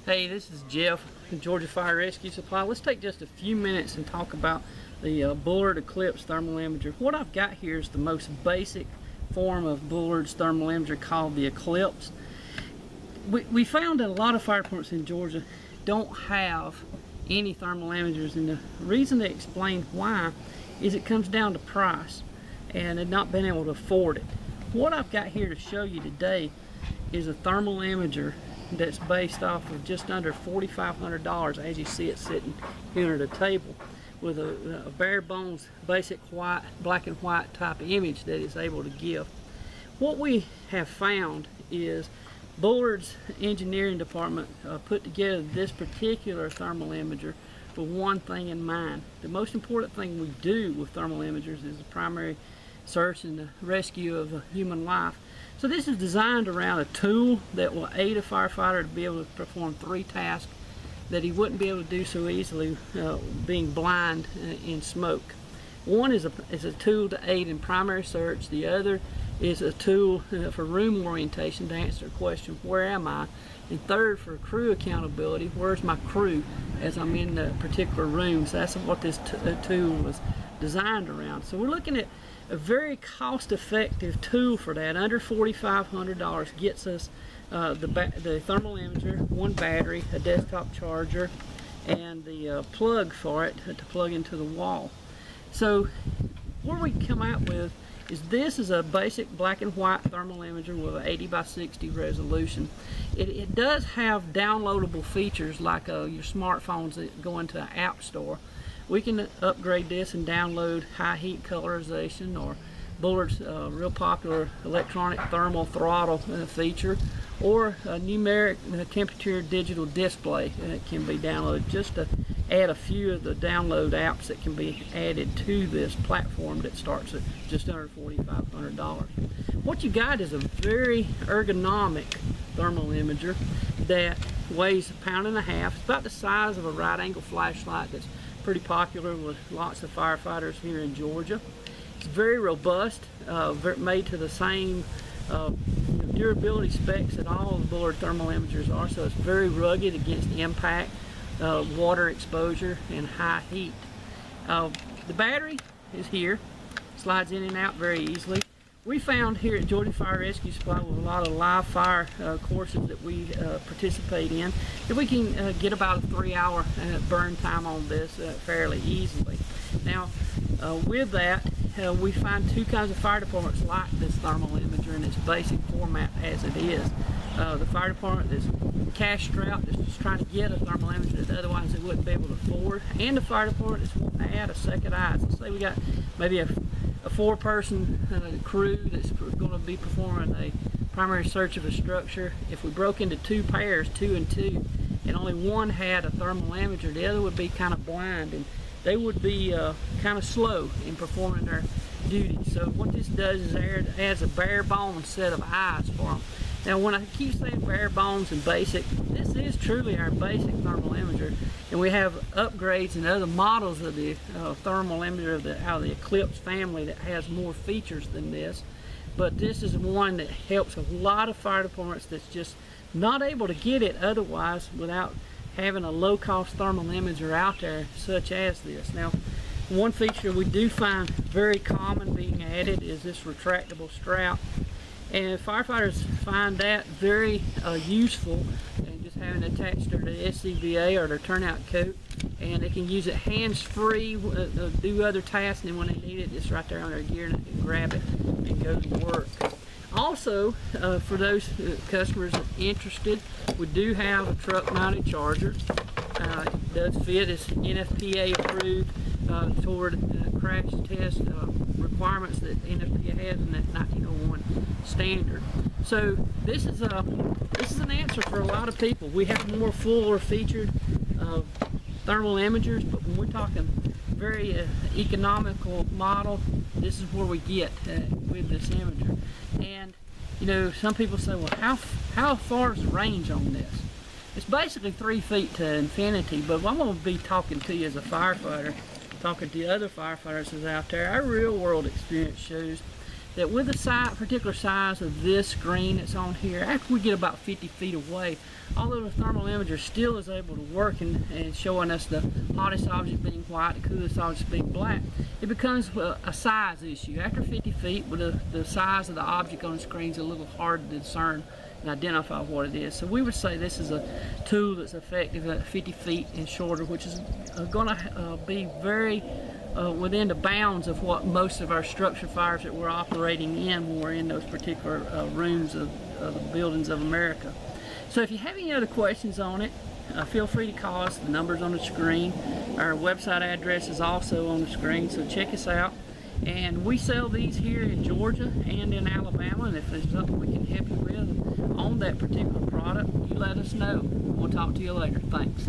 Hey, this is Jeff from Georgia Fire Rescue Supply. Let's take just a few minutes and talk about the Bullard Eclipse thermal imager. What I've got here is the most basic form of Bullard's thermal imager called the Eclipse. We found that a lot of fire departments in Georgia don't have any thermal imagers, and the reason they explain why is it comes down to price and they've not been able to afford it. What I've got here to show you today is a thermal imager that's based off of just under $4,500, as you see it sitting here at a table, with a bare bones basic white, black and white type image that it's able to give. What we have found is Bullard's engineering department put together this particular thermal imager with one thing in mind. The most important thing we do with thermal imagers is the primary search and the rescue of a human life. So this is designed around a tool that will aid a firefighter to be able to perform 3 tasks that he wouldn't be able to do so easily being blind in smoke. One is a tool to aid in primary search. The other is a tool for room orientation to answer the question, where am I? And third, for crew accountability, where's my crew as I'm in the particular room. So that's what this tool was designed around. So we're looking at a very cost-effective tool for that. Under $4,500 gets us the thermal imager, one battery, a desktop charger, and the plug for it to plug into the wall. So what we come out with is this is a basic black and white thermal imager with an 80 by 60 resolution. It does have downloadable features like your smartphones that go into an app store. We can upgrade this and download high heat colorization, or Bullard's real popular electronic thermal throttle feature, or a numeric temperature digital display that can be downloaded, just to add a few of the download apps that can be added to this platform that starts at just under $4,500. What you got is a very ergonomic thermal imager that weighs 1.5 pounds. It's about the size of a right angle flashlight that's pretty popular with lots of firefighters here in Georgia. It's very robust, made to the same durability specs that all of the Bullard thermal imagers are, so it's very rugged against impact, water exposure, and high heat. The battery is here, slides in and out very easily. We found here at Georgia Fire Rescue Supply, with a lot of live fire courses that we participate in, that we can get about a 3-hour burn time on this fairly easily. Now, with that, we find 2 kinds of fire departments like this thermal imager in its basic format as it is. The fire department that's cash strapped, that's just trying to get a thermal imager that otherwise they wouldn't be able to afford, and the fire department that's wanting to add a second eye. So say we got maybe a 4-person crew that's going to be performing a primary search of a structure. If we broke into 2 pairs, 2 and 2, and only one had a thermal imager, the other would be kind of blind, and they would be kind of slow in performing their duties. So what this does is adds a bare bones set of eyes for them. Now, when I keep saying bare bones and basic, this is truly our basic thermal imager, and we have upgrades and other models of the thermal imager out of the Eclipse family that has more features than this. But this is one that helps a lot of fire departments that's just not able to get it otherwise without having a low-cost thermal imager out there such as this. Now, one feature we do find very common being added is this retractable strap. And firefighters find that very useful, and just having it attached to their SCBA or their turnout coat, and they can use it hands-free, do other tasks, and then when they need it, it's right there on their gear, and they can grab it and go to work. Also, for those customers interested, we do have a truck-mounted charger. It does fit, it's NFPA approved toward crash test requirements that NFPA has in that 1901 standard. So this is an answer for a lot of people. We have more fuller featured thermal imagers, but when we're talking very economical model, this is where we get with this imager. And you know, some people say, well, how far is the range on this? It's basically 3 feet to infinity, but I'm going to be talking to you as a firefighter, talking to other firefighters that's out there. Our real world experience shows that with the particular size of this screen that's on here, after we get about 50 feet away, although the thermal imager still is able to work and showing us the hottest object being white, the coolest object being black, it becomes a size issue. After 50 feet, with the size of the object on the screen is a little hard to discern and identify what it is. So we would say this is a tool that's effective at 50 feet and shorter, which is going to be very within the bounds of what most of our structure fires that we're operating in when we're in those particular rooms of the buildings of America. So if you have any other questions on it, feel free to call us. The number's on the screen. Our website address is also on the screen, so check us out. And we sell these here in Georgia and in Alabama, and if there's something we can help you with on that particular product, you let us know. We'll talk to you later. Thanks.